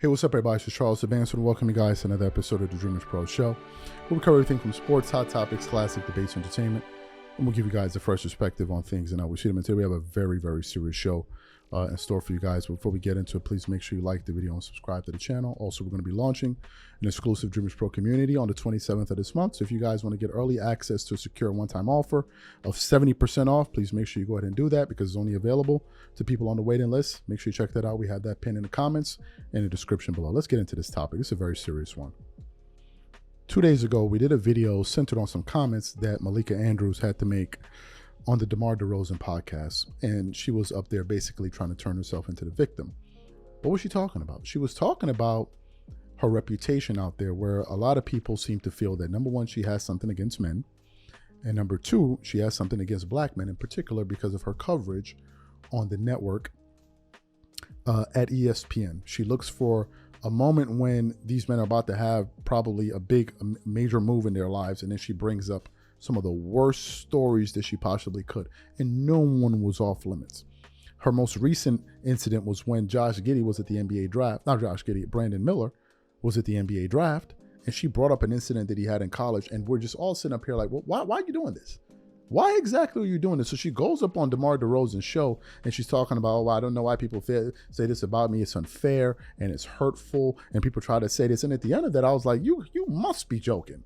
Hey, what's up, everybody? It's Charles Advance, and welcome you guys to another episode of the Dreamers Pro Show. We'll cover everything from sports, hot topics, classic debates, entertainment, and we'll give you guys a fresh perspective on things and how we see them. And today we have a very, very serious show in store for you guys. But before we get into it, please make sure you like the video and subscribe to the channel. Also, we're going to be launching an exclusive Dreamers Pro community on the 27th of this month. So if you guys want to get early access to a secure one-time offer of 70% off, please make sure you go ahead and do that because it's only available to people on the waiting list. Make sure you check that out. We have that pinned in the comments and the description below. Let's get into this topic. This is a very serious one. 2 days ago, we did a video centered on some comments that Malika Andrews had to make on the DeMar DeRozan podcast, and she was up there basically trying to turn herself into the victim. What was she talking about? She was talking about her reputation out there, where a lot of people seem to feel that, number one, she has something against men, and number two, she has something against black men in particular because of her coverage on the network at ESPN. She looks for a moment when these men are about to have probably a major move in their lives, and then she brings up some of the worst stories that she possibly could, and no one was off limits. Her most recent incident was when Josh Giddey was at the NBA draft. Not Josh Giddey, Brandon Miller was at the NBA draft, and she brought up an incident that he had in college, and we're just all sitting up here like, well, why are you doing this? Why exactly are you doing this? So she goes up on DeMar DeRozan's show, and she's talking about, oh, I don't know why people say this about me. It's unfair, and it's hurtful, and people try to say this. And at the end of that, I was like, you must be joking.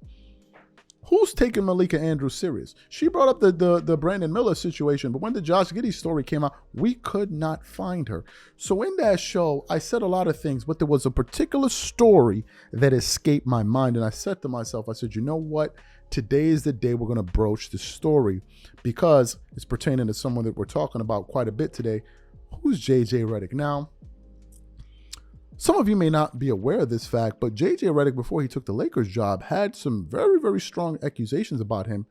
Who's taking Malika Andrews serious? She brought up the Brandon Miller situation, but when the Josh Giddey story came out, we could not find her. So in that show, I said a lot of things, but there was a particular story that escaped my mind. And I said to myself, I said, you know what? Today is the day we're going to broach the story because it's pertaining to someone that we're talking about quite a bit today. Who's JJ Redick? Now, some of you may not be aware of this fact, but JJ Redick, before he took the Lakers job, had some very, very strong accusations about him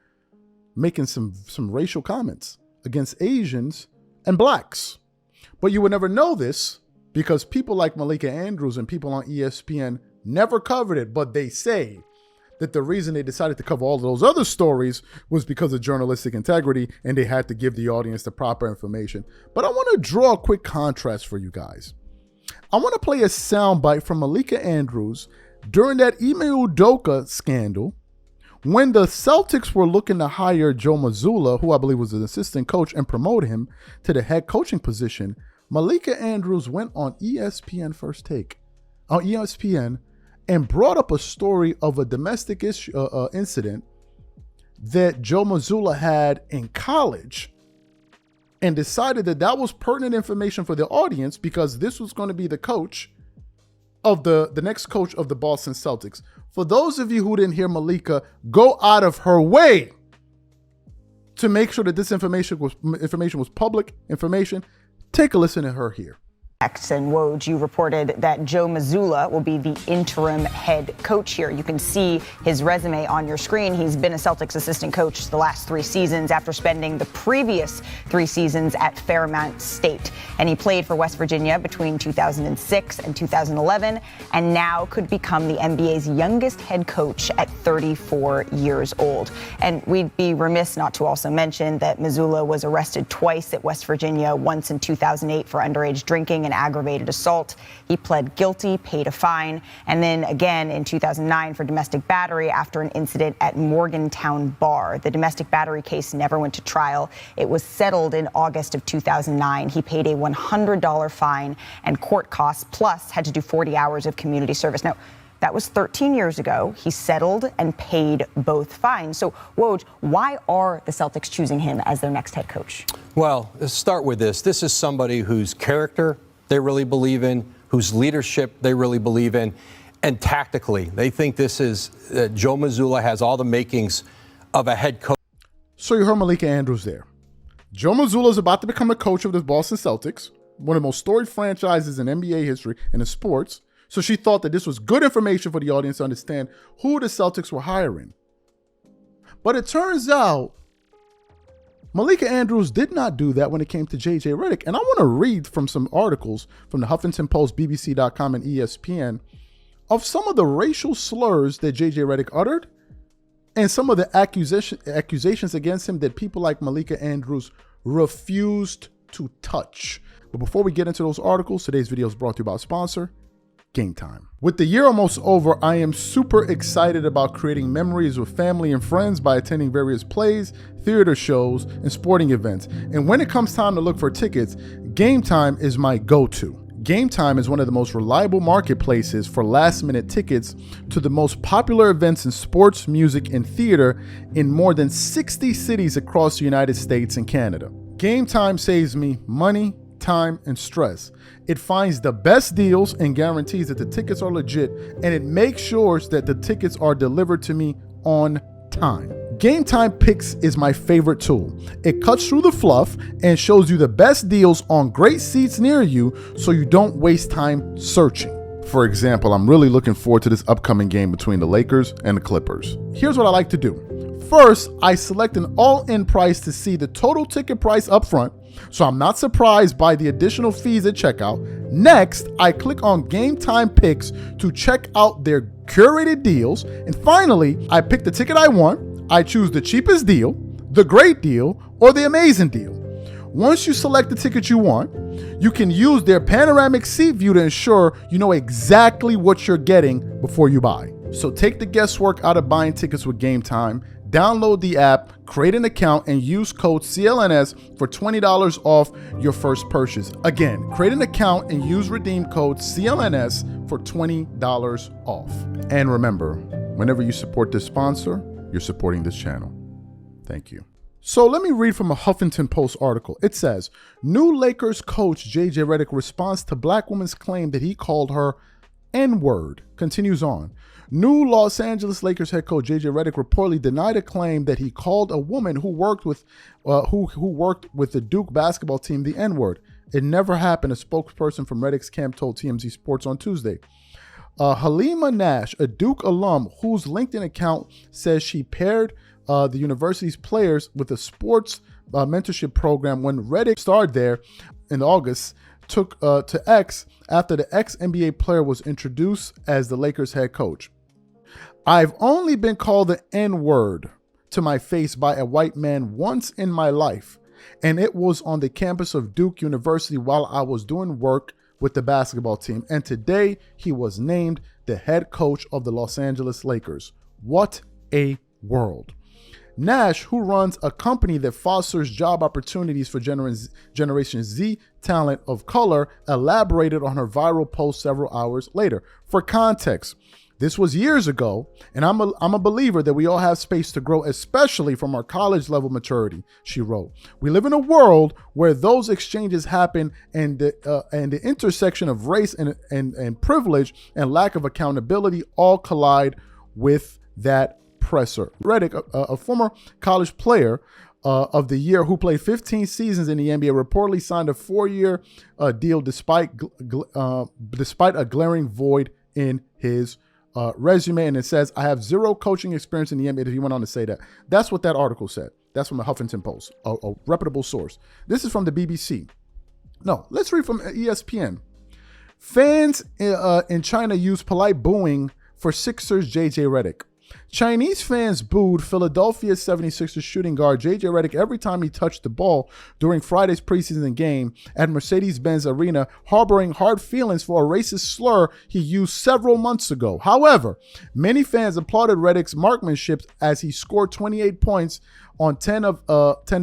making some racial comments against Asians and blacks. But you would never know this because people like Malika Andrews and people on ESPN never covered it, but they say that the reason they decided to cover all of those other stories was because of journalistic integrity and they had to give the audience the proper information. But I want to draw a quick contrast for you guys. I want to play a soundbite from Malika Andrews during that Ime Udoka scandal when the Celtics were looking to hire Joe Mazzulla, who I believe was an assistant coach, and promote him to the head coaching position. Malika Andrews went on ESPN First Take, on ESPN, and brought up a story of a domestic incident that Joe Mazzulla had in college, and decided that that was pertinent information for the audience because this was going to be the coach of the next coach of the Boston Celtics. For those of you who didn't hear Malika go out of her way to make sure that this information was public information, take a listen to her here. And Woj, you reported that Joe Mazzulla will be the interim head coach here. You can see his resume on your screen. He's been a Celtics assistant coach the last 3 seasons after spending the previous 3 seasons at Fairmount State. And he played for West Virginia between 2006 and 2011, and now could become the NBA's youngest head coach at 34 years old. And we'd be remiss not to also mention that Mazzulla was arrested twice at West Virginia, once in 2008 for underage drinking and aggravated assault. He pled guilty, paid a fine, and then again in 2009 for domestic battery after an incident at Morgantown Bar. The domestic battery case never went to trial. It was settled in August of 2009. He paid a $100 fine and court costs, plus had to do 40 hours of community service. Now, that was 13 years ago. He settled and paid both fines. So, Woj, why are the Celtics choosing him as their next head coach? Well, let's start with this. This is somebody whose character they really believe in, whose leadership they really believe in, and tactically, they think this is Joe Mazzulla has all the makings of a head coach. So you heard Malika Andrews there. Joe Mazzulla is about to become a coach of the Boston Celtics, one of the most storied franchises in NBA history and in sports. So she thought that this was good information for the audience to understand who the Celtics were hiring. But it turns out Malika Andrews did not do that when it came to JJ Redick. And I want to read from some articles from the Huffington Post, BBC.com, and ESPN of some of the racial slurs that JJ Redick uttered and some of the accusations against him that people like Malika Andrews refused to touch. But before we get into those articles, today's video is brought to you by a sponsor, Game Time. With the year almost over, I am super excited about creating memories with family and friends by attending various plays, theater shows, and sporting events. And when it comes time to look for tickets, Game Time is my go-to. Game Time is one of the most reliable marketplaces for last-minute tickets to the most popular events in sports, music, and theater in more than 60 cities across the United States and Canada. Game Time saves me money, time, and stress. It finds the best deals and guarantees that the tickets are legit, and it makes sure that the tickets are delivered to me on time. Game Time Picks is my favorite tool. It cuts through the fluff and shows you the best deals on great seats near you so you don't waste time searching. For example, I'm really looking forward to this upcoming game between the Lakers and the Clippers. Here's what I like to do. First, I select an all-in price to see the total ticket price up front, so I'm not surprised by the additional fees at checkout. Next, I click on Game Time Picks to check out their curated deals. And finally, I pick the ticket I want. I choose the cheapest deal, the great deal, or the amazing deal. Once you select the ticket you want, you can use their panoramic seat view to ensure you know exactly what you're getting before you buy. So take the guesswork out of buying tickets with Game Time. Download the app, create an account, and use code CLNS for $20 off your first purchase. Again, create an account and use redeem code CLNS for $20 off. And remember, whenever you support this sponsor, you're supporting this channel. Thank you. So let me read from a Huffington Post article. It says, new Lakers coach JJ Redick responds to black woman's claim that he called her N-word. Continues on. New Los Angeles Lakers head coach JJ Redick reportedly denied a claim that he called a woman who worked with the Duke basketball team the N-word. It never happened, a spokesperson from Redick's camp told TMZ Sports on Tuesday. Halima Nash, a Duke alum whose LinkedIn account says she paired the university's players with a sports mentorship program when Redick starred there in August, took to X after the ex-NBA player was introduced as the Lakers head coach. I've only been called the N-word to my face by a white man once in my life, and it was on the campus of Duke University while I was doing work with the basketball team, and today he was named the head coach of the Los Angeles Lakers. What a world. Nash, who runs a company that fosters job opportunities for Generation Z talent of color, elaborated on her viral post several hours later. For context, this was years ago, and I'm a believer that we all have space to grow, especially from our college level maturity, she wrote. We live in a world where those exchanges happen, and the intersection of race and privilege and lack of accountability all collide with that presser. Redick, a former college player of the year who played 15 seasons in the NBA, reportedly signed a 4-year deal despite a glaring void in his resume. And it says, I have zero coaching experience in the NBA. If you went on to say that, that's what that article said. That's from the Huffington Post, a reputable source. This is from the BBC. No, let's read from ESPN. Fans in China use polite booing for Sixers JJ Redick. Chinese fans booed Philadelphia 76ers shooting guard JJ Redick every time he touched the ball during Friday's preseason game at Mercedes-Benz Arena, harboring hard feelings for a racist slur he used several months ago. However, many fans applauded Redick's marksmanship as he scored 28 points on 10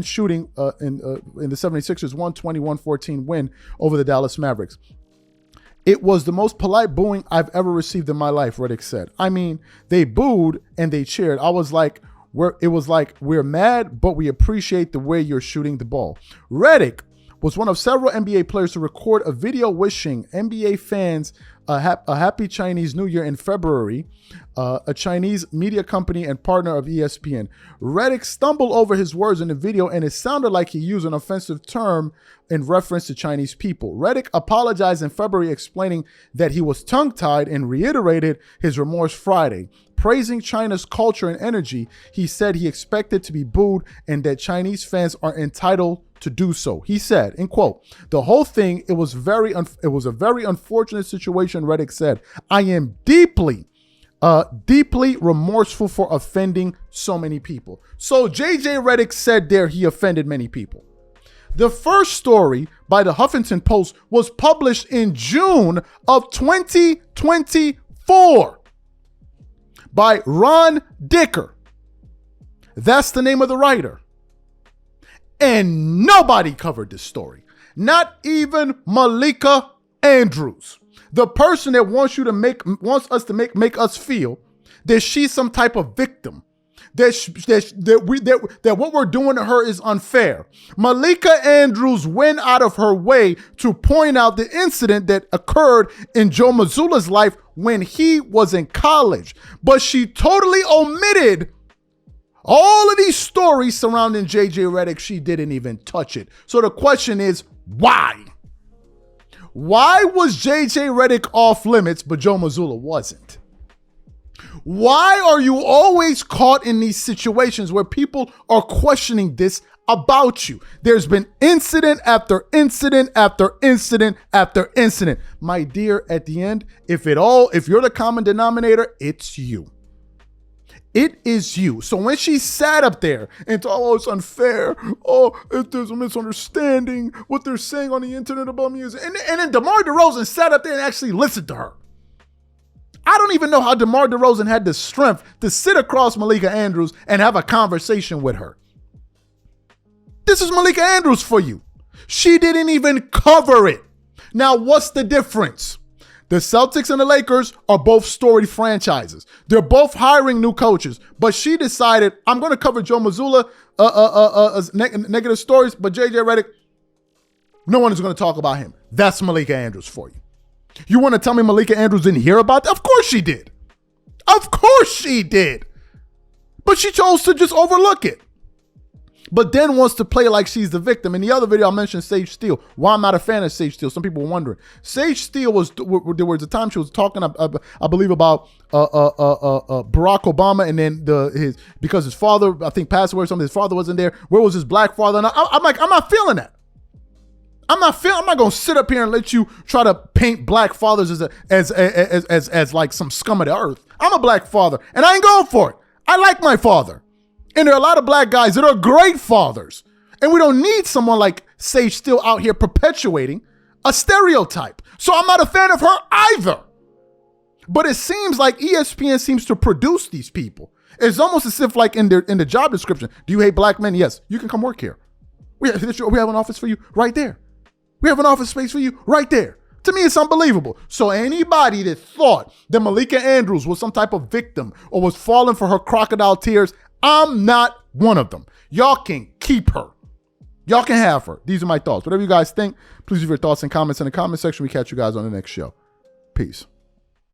shooting in the 76ers 121-14 win over the Dallas Mavericks. It was the most polite booing I've ever received in my life, Redick said. I mean, they booed and they cheered. We're mad, but we appreciate the way you're shooting the ball. Redick was one of several NBA players to record a video wishing NBA fans a happy Chinese New Year in February, a Chinese media company and partner of ESPN. Redick stumbled over his words in the video, and it sounded like he used an offensive term in reference to Chinese people. Redick apologized in February, explaining that he was tongue-tied, and reiterated his remorse Friday. Praising China's culture and energy, he said he expected to be booed and that Chinese fans are entitled to do so. He said, in quote, the whole thing, it was a very unfortunate situation, Redick said. I am deeply remorseful for offending so many people. So JJ Redick said there he offended many people. The first story by the Huffington Post was published in June of 2024 by Ron Dicker. That's the name of the writer. And nobody covered this story. Not even Malika Andrews, the person that wants us to make us feel that she's some type of victim, that what we're doing to her is unfair. Malika Andrews went out of her way to point out the incident that occurred in Joe Mazzulla's life when he was in college, but she totally omitted all of these stories surrounding JJ Redick. She didn't even touch it. So the question is, why? Why was JJ Redick off limits, but Joe Mazzulla wasn't? Why are you always caught in these situations where people are questioning this about you? There's been incident after incident after incident after incident. My dear, at the end, if you're the common denominator, it's you. It is you. So when she sat up there and thought, oh, it's unfair. Oh, if there's a misunderstanding, what they're saying on the internet about music. And then DeMar DeRozan sat up there and actually listened to her. I don't even know how DeMar DeRozan had the strength to sit across Malika Andrews and have a conversation with her. This is Malika Andrews for you. She didn't even cover it. Now, what's the difference? The Celtics and the Lakers are both storied franchises. They're both hiring new coaches, but she decided, I'm going to cover Joe Mazzulla negative stories, but JJ Redick, no one is going to talk about him. That's Malika Andrews for you. You want to tell me Malika Andrews didn't hear about that? Of course she did. Of course she did. But she chose to just overlook it. But then wants to play like she's the victim. In the other video, I mentioned Sage Steele. Why I'm not a fan of Sage Steele. Some people were wondering. Sage Steele there was a time she was talking, I believe, about Barack Obama, and then because his father, I think, passed away or something. His father wasn't there. Where was his black father? And I'm like, I'm not feeling that. I'm not going to sit up here and let you try to paint black fathers as like some scum of the earth. I'm a black father, and I ain't going for it. I like my father. And there are a lot of black guys that are great fathers. And we don't need someone like Sage Steele out here perpetuating a stereotype. So I'm not a fan of her either. But it seems like ESPN seems to produce these people. It's almost as if, like, in the job description, do you hate black men? Yes, you can come work here. We have an office for you right there. We have an office space for you right there. To me, it's unbelievable. So anybody that thought that Malika Andrews was some type of victim or was falling for her crocodile tears, I'm not one of them. Y'all can keep her. Y'all can have her. These are my thoughts. Whatever you guys think, please leave your thoughts and comments in the comment section. We catch you guys on the next show. Peace.